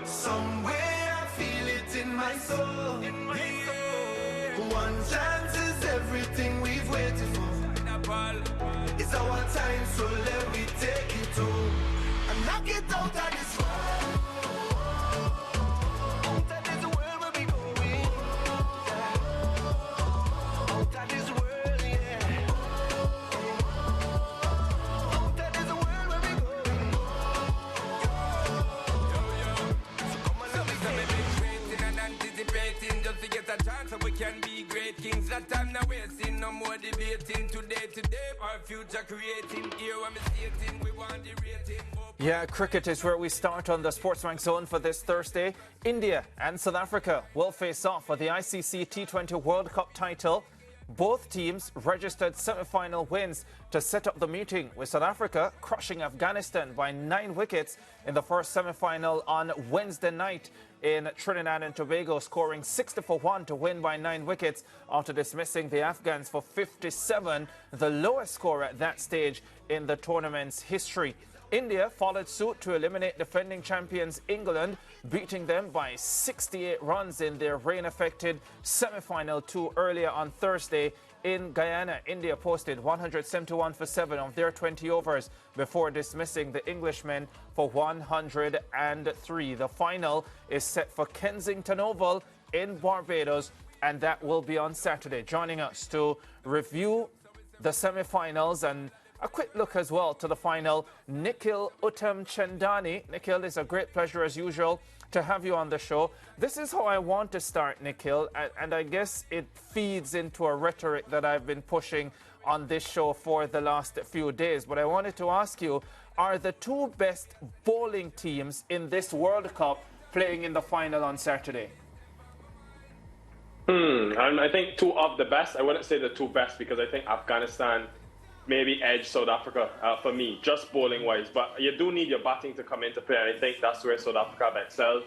Somewhere I feel it in my soul. One chance is everything we've waited for. It's our time, so let me take it home and knock it out of this world. Out of this world where we going. Out of this world, yeah. Out of this world where we going. So come on, let me waiting and anticipating just to get a chance so we can be great kings. That time now wasting, no more debating. Today, our future creating. Here when we stating, we want the rating. Yeah, cricket is where we start on the SportsMax Zone for this Thursday. India and South Africa will face off for the ICC T20 World Cup title. Both teams registered semi-final wins to set up the meeting, with South Africa crushing Afghanistan by 9 wickets in the first semi-final on Wednesday night in Trinidad and Tobago, scoring 60-for-1 to win by 9 wickets after dismissing the Afghans for 57, the lowest score at that stage in the tournament's history. India followed suit to eliminate defending champions England, beating them by 68 runs in their rain-affected semi-final 2 earlier on Thursday in Guyana. India posted 171 for 7 of their 20 overs before dismissing the Englishmen for 103. The final is set for Kensington Oval in Barbados, and that will be on Saturday. Joining us to review the semi-finals and a quick look as well to the final, Nikhil Uttamchandani. Nikhil, it's a great pleasure as usual to have you on the show. This is how I want to start, Nikhil, and I guess it feeds into a rhetoric that I've been pushing on this show for the last few days. But I wanted to ask you, are the 2 best bowling teams in this World Cup playing in the final on Saturday? I think 2 of the best. I wouldn't say the 2 best because I think Afghanistan maybe edge South Africa for me, just bowling-wise. But you do need your batting to come into play, and I think that's where South Africa have excelled.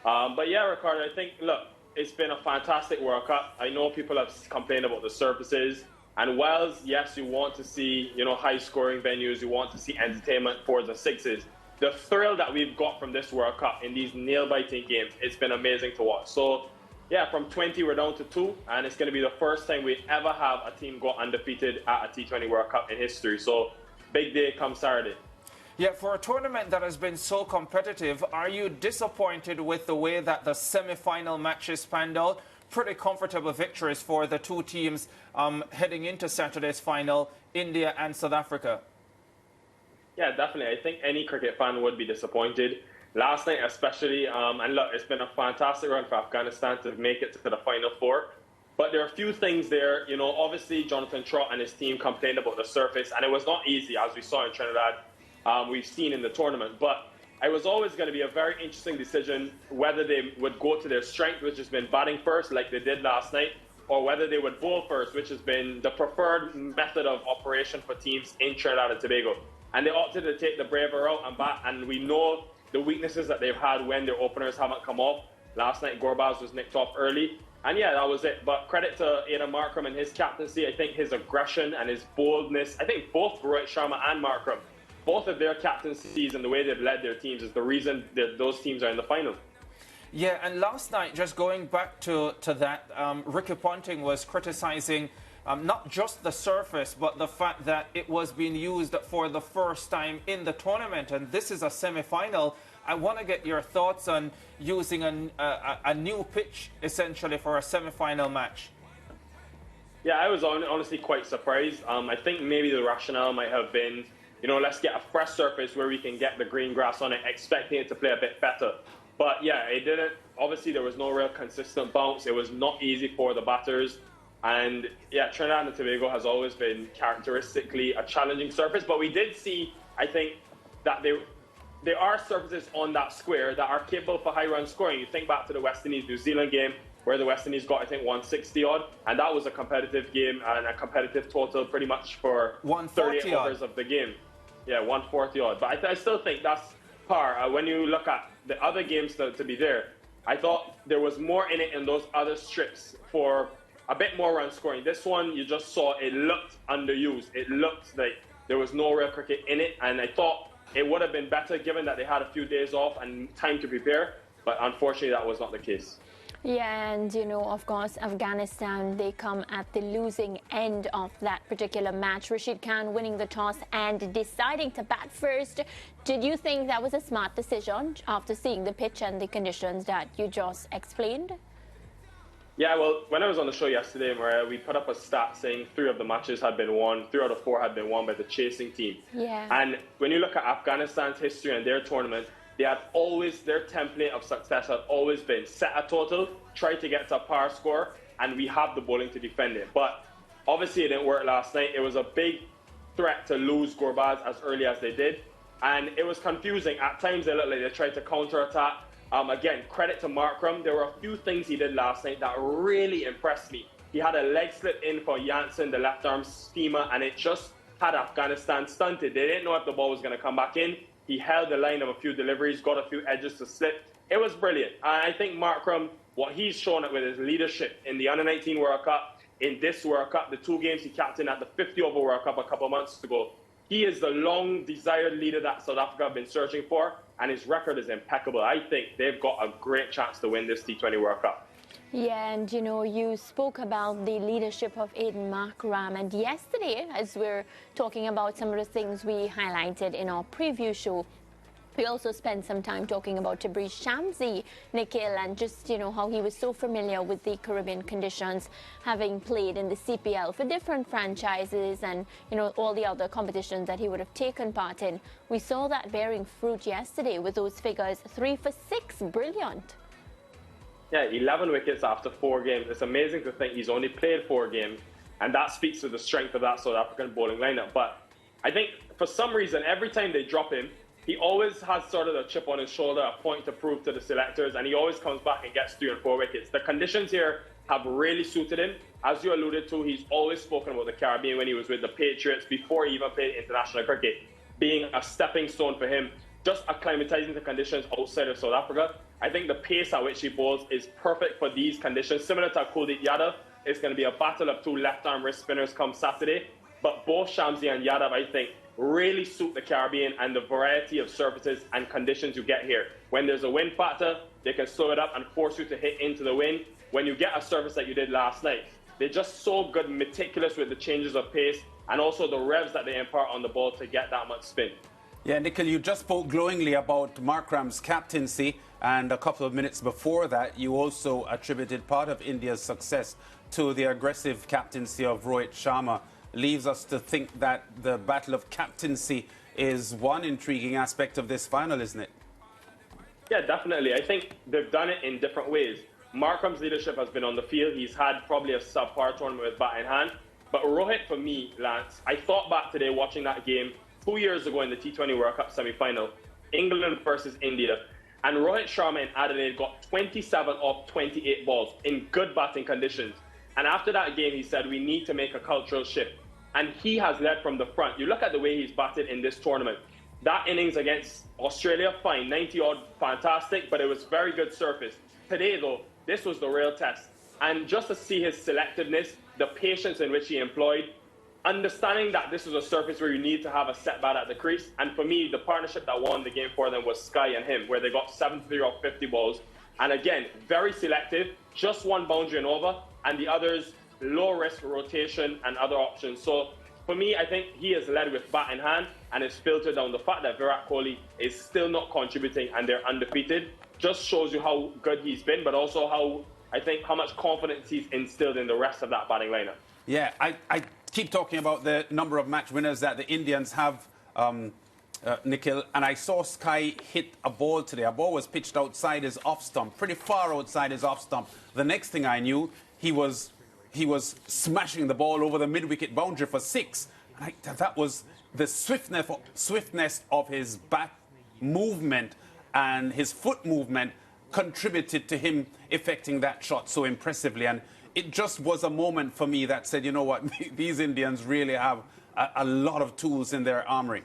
But yeah, Ricardo, I think, look, it's been a fantastic World Cup. I know people have complained about the surfaces. And whilst, yes, you want to see, high-scoring venues, you want to see entertainment, 4s and 6s, the thrill that we've got from this World Cup in these nail-biting games, it's been amazing to watch. So, yeah, from 20, we're down to 2, and it's going to be the first time we ever have a team go undefeated at a T20 World Cup in history. So, big day comes Saturday. Yeah, for a tournament that has been so competitive, are you disappointed with the way that the semi-final matches panned out? Pretty comfortable victories for the 2 teams heading into Saturday's final, India and South Africa. Yeah, definitely. I think any cricket fan would be disappointed. Last night especially, and look, it's been a fantastic run for Afghanistan to make it to the Final 4. But there are a few things there. Obviously Jonathan Trott and his team complained about the surface, and it was not easy, as we saw in Trinidad, we've seen in the tournament. But it was always going to be a very interesting decision whether they would go to their strength, which has been batting first, like they did last night, or whether they would bowl first, which has been the preferred method of operation for teams in Trinidad and Tobago. And they opted to take the braver route and bat, and we know the weaknesses that they've had when their openers haven't come off. Last night, Gorbaz was nicked off early. And yeah, that was it. But credit to Aidan Markram and his captaincy. I think his aggression and his boldness, I think both Rohit Sharma and Markram, both of their captaincies and the way they've led their teams is the reason that those teams are in the final. Yeah, and last night, just going back to that, Ricky Ponting was criticising not just the surface, but the fact that it was being used for the first time in the tournament. And this is a semi-final. I want to get your thoughts on using a new pitch, essentially, for a semi-final match. Yeah, I was honestly quite surprised. I think maybe the rationale might have been, let's get a fresh surface where we can get the green grass on it, expecting it to play a bit better. But yeah, it didn't. Obviously, there was no real consistent bounce. It was not easy for the batters. And yeah, Trinidad and Tobago has always been characteristically a challenging surface. But we did see, I think, that there are surfaces on that square that are capable for high run scoring. You think back to the West Indies-New Zealand game, where the West Indies got, I think, 160-odd. And that was a competitive game and a competitive total pretty much for 38 overs of the game. Yeah, 140-odd. But I still think that's par. When you look at the other games to be there, I thought there was more in it in those other strips for a bit more run scoring. This one, you just saw it looked underused. It looked like there was no real cricket in it. And I thought it would have been better given that they had a few days off and time to prepare. But unfortunately, that was not the case. Yeah, and you know, of course, Afghanistan, they come at the losing end of that particular match. Rashid Khan winning the toss and deciding to bat first. Did you think that was a smart decision after seeing the pitch and the conditions that you just explained? Yeah, well, when I was on the show yesterday, Maria, we put up a stat saying 3 of the matches had been won, 3 out of 4 had been won by the chasing team. Yeah. And when you look at Afghanistan's history and their tournament, they had always, their template of success had always been set a total, try to get to a par score, and we have the bowling to defend it. But obviously it didn't work last night. It was a big threat to lose Gurbaz as early as they did. And it was confusing. At times they looked like they tried to counter-attack. Again, credit to Markram. There were a few things he did last night that really impressed me. He had a leg slip in for Janssen, the left-arm steamer, and it just had Afghanistan stunted. They didn't know if the ball was going to come back in. He held the line of a few deliveries, got a few edges to slip. It was brilliant. I think Markram, what he's shown it with his leadership in the Under-19 World Cup, in this World Cup, the 2 games he captained at the 50-over World Cup a couple of months ago. He is the long-desired leader that South Africa have been searching for, and his record is impeccable. I think they've got a great chance to win this T20 World Cup. Yeah, and you know, you spoke about the leadership of Aiden Markram, and yesterday, as we're talking about some of the things we highlighted in our preview show, we also spent some time talking about Tabriz Shamsi, Nikhil, and just, you know, how he was so familiar with the Caribbean conditions, having played in the CPL for different franchises and, you know, all the other competitions that he would have taken part in. We saw that bearing fruit yesterday with those figures, 3 for 6, brilliant. Yeah, 11 wickets after 4 games. It's amazing to think he's only played 4 games, and that speaks to the strength of that South African bowling lineup. But I think for some reason, every time they drop him, he always has sort of a chip on his shoulder, a point to prove to the selectors, and he always comes back and gets 3 and 4 wickets. The conditions here have really suited him. As you alluded to, he's always spoken about the Caribbean when he was with the Patriots before he even played international cricket, being a stepping stone for him, just acclimatizing to conditions outside of South Africa. I think the pace at which he bowls is perfect for these conditions. Similar to Kuldeep Yadav, it's going to be a battle of 2 left-arm wrist spinners come Saturday. But both Shamsi and Yadav, I think, really suit the Caribbean and the variety of surfaces and conditions you get here. When there's a wind factor, they can slow it up and force you to hit into the wind. When you get a surface that you did last night, they're just so good, meticulous with the changes of pace and also the revs that they impart on the ball to get that much spin. Yeah, Nikhil, you just spoke glowingly about Markram's captaincy, and a couple of minutes before that, you also attributed part of India's success to the aggressive captaincy of Rohit Sharma. Leaves us to think that the battle of captaincy is one intriguing aspect of this final, isn't it? Yeah, definitely. I think they've done it in different ways. Markram's leadership has been on the field. He's had probably a subpar tournament with bat in hand. But Rohit, for me, Lance, I thought back today watching that game 2 years ago in the T20 World Cup semi-final, England versus India. And Rohit Sharma in Adelaide got 27 off 28 balls in good batting conditions. And after that game, he said, we need to make a cultural shift. And he has led from the front. You look at the way he's batted in this tournament. That innings against Australia, fine, 90-odd, fantastic, but it was very good surface. Today, though, this was the real test. And just to see his selectiveness, the patience in which he employed, understanding that this was a surface where you need to have a set bat at the crease. And for me, the partnership that won the game for them was Sky and him, where they got 73 off 50 balls. And again, very selective, just one boundary and over, and the others low risk rotation and other options. So for me, I think he has led with bat in hand and it's filtered down. The fact that Virat Kohli is still not contributing and they're undefeated just shows you how good he's been, but also how much confidence he's instilled in the rest of that batting lineup. Yeah, I keep talking about the number of match winners that the Indians have, Nikhil, and I saw Sky hit a ball today. A ball was pitched outside his off stump, pretty far outside his off stump. The next thing I knew, he was smashing the ball over the mid-wicket boundary for 6. And that was the swiftness of his bat movement and his foot movement contributed to him effecting that shot so impressively. And it just was a moment for me that said, you know what, these Indians really have a lot of tools in their armory.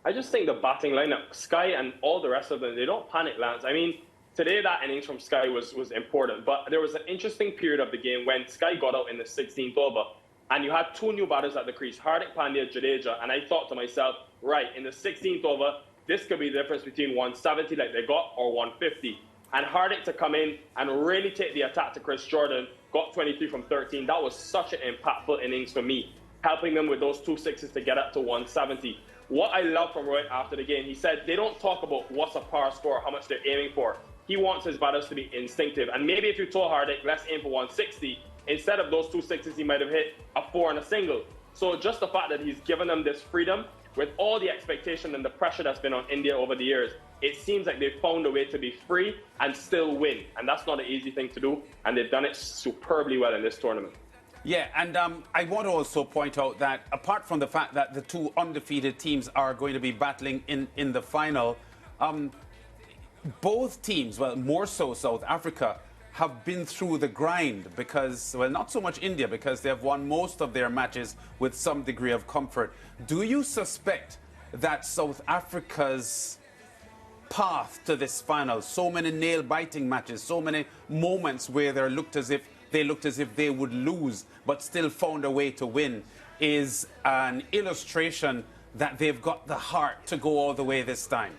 I just think the batting lineup, Sky and all the rest of them, they don't panic, Lance. I mean, today that innings from Sky was important, but there was an interesting period of the game when Sky got out in the 16th over, and you had 2 new batters at the crease, Hardik Pandya, Jadeja, and I thought to myself, right, in the 16th over, this could be the difference between 170 like they got or 150. And Hardik to come in and really take the attack to Chris Jordan, got 23 from 13. That was such an impactful innings for me, helping them with those 2 sixes to get up to 170. What I love from Rohit after the game, he said they don't talk about what's a par score, how much they're aiming for. He wants his batters to be instinctive. And maybe if you told Hardik, let's aim for 160, instead of those 2 sixes, he might have hit a 4 and a single. So just the fact that he's given them this freedom, with all the expectation and the pressure that's been on India over the years, it seems like they've found a way to be free and still win. And that's not an easy thing to do. And they've done it superbly well in this tournament. Yeah, and I want to also point out that apart from the fact that the 2 undefeated teams are going to be battling in the final, both teams, well, more so South Africa, have been through the grind because, well, not so much India, because they have won most of their matches with some degree of comfort. Do you suspect that South Africa's path to this final, so many nail-biting matches, so many moments where they looked as if they would lose but still found a way to win, is an illustration that they've got the heart to go all the way this time?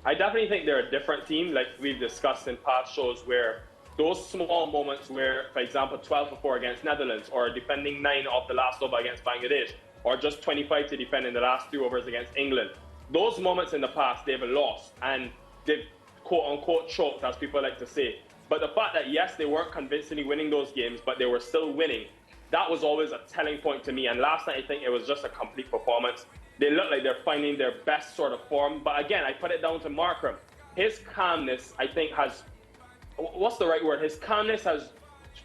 I definitely think they're a different team, like we've discussed in past shows, where those small moments where, for example, 12 for 4 against Netherlands, or defending 9 off the last over against Bangladesh, or just 25 to defend in the last 3 overs against England, those moments in the past they've lost and they've quote-unquote choked, as people like to say. But the fact that, yes, they weren't convincingly winning those games, but they were still winning, that was always a telling point to me. And last night, I think it was just a complete performance. They look like they're finding their best sort of form. But again, I put it down to Markram. His calmness, I think, has, what's the right word? His calmness has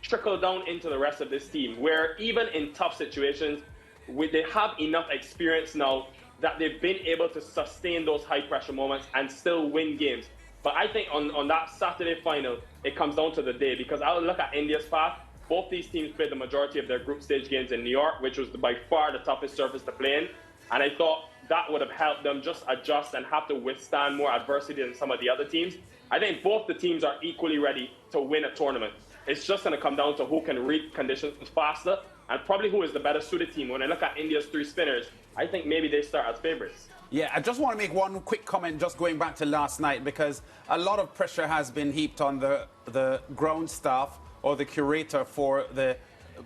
trickled down into the rest of this team, where even in tough situations, they have enough experience now that they've been able to sustain those high-pressure moments and still win games. But I think on that Saturday final, it comes down to the day, because I would look at India's path. Both these teams played the majority of their group stage games in New York, which was by far the toughest surface to play in. And I thought that would have helped them just adjust and have to withstand more adversity than some of the other teams. I think both the teams are equally ready to win a tournament. It's just going to come down to who can read conditions faster and probably who is the better suited team. When I look at India's 3 spinners, I think maybe they start as favourites. Yeah, I just want to make one quick comment just going back to last night, because a lot of pressure has been heaped on the ground staff or the curator for the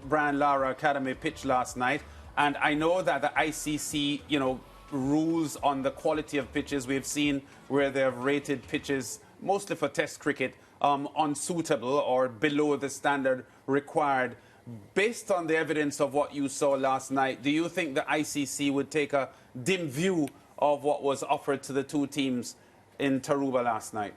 Brian Lara Academy pitch last night. And I know that the ICC, rules on the quality of pitches we've seen where they have rated pitches, mostly for Test cricket, unsuitable or below the standard required. Based on the evidence of what you saw last night, do you think the ICC would take a dim view of what was offered to the 2 teams in Taruba last night?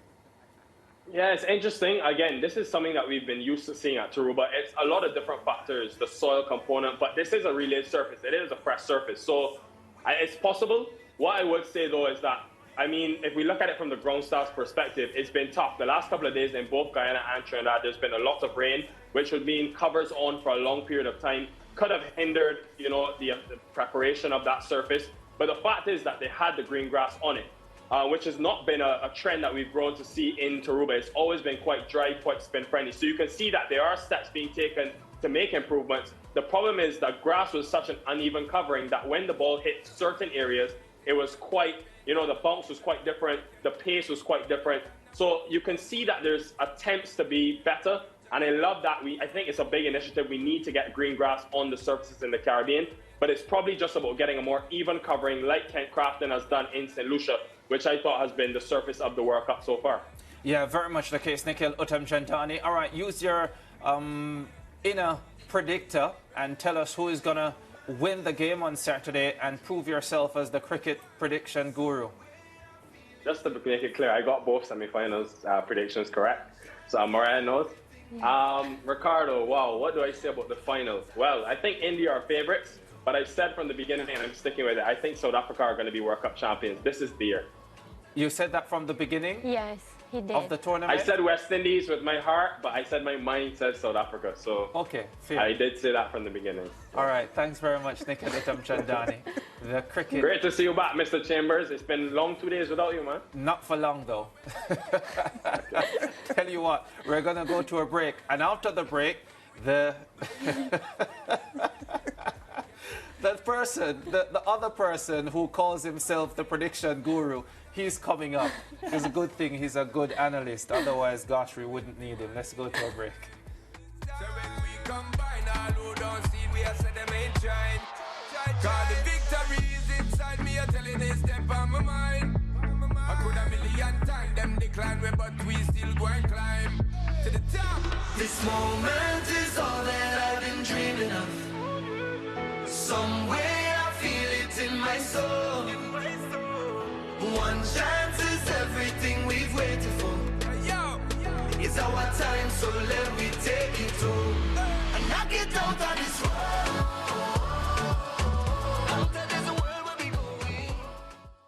Yeah, it's interesting. Again, this is something that we've been used to seeing at Taruba. It's a lot of different factors, the soil component, but this is a relay surface. It is a fresh surface. So it's possible. What I would say, though, is that, if we look at it from the ground staff's perspective, it's been tough. The last couple of days in both Guyana and Trinidad, there's been a lot of rain, which would mean covers on for a long period of time. Could have hindered, the preparation of that surface. But the fact is that they had the green grass on it, which has not been a trend that we've grown to see in Taruba. It's always been quite dry, quite spin-friendly. So you can see that there are steps being taken to make improvements. The problem is that grass was such an uneven covering that when the ball hit certain areas, it was quite, the bounce was quite different, the pace was quite different. So you can see that there's attempts to be better. And I love that. I think it's a big initiative. We need to get green grass on the surfaces in the Caribbean. But it's probably just about getting a more even covering like Kent Crafton has done in St. Lucia, which I thought has been the surface of the World Cup so far. Yeah, very much the case, Nikhil Uttamchandani. All right, use your inner predictor and tell us who is going to win the game on Saturday and prove yourself as the cricket prediction guru. Just to make it clear, I got both semi-finals predictions correct. So Mariah knows. Ricardo, wow, what do I say about the final? Well, I think India are favourites, but I said from the beginning, and I'm sticking with it, I think South Africa are going to be World Cup champions. This is the year. You said that from the beginning? Yes, he did. Of the tournament? I said West Indies with my heart, but I said my mind said South Africa. So okay, fair. I did say that from the beginning. All right, thanks very much, Nikhil Uttamchandani. The cricket. Great to see you back, Mr. Chambers. It's been long 2 days without you, man. Not for long, though. Tell you what, we're going to go to a break. And after the break, the That person, the other person who calls himself the prediction guru, he's coming up. It's a good thing he's a good analyst. Otherwise, gosh, we wouldn't need him. Let's go to a break. So when we combine all who don't see, we are set them ain't trying. Cause the victory is inside me, I'm telling this step on my mind. I could a million times them decline me, but we still go and climb to the top. This moment is all that I've been dreaming of. Some way I feel it in my soul. One chance is everything we've waited for. Yo, It's our time, so let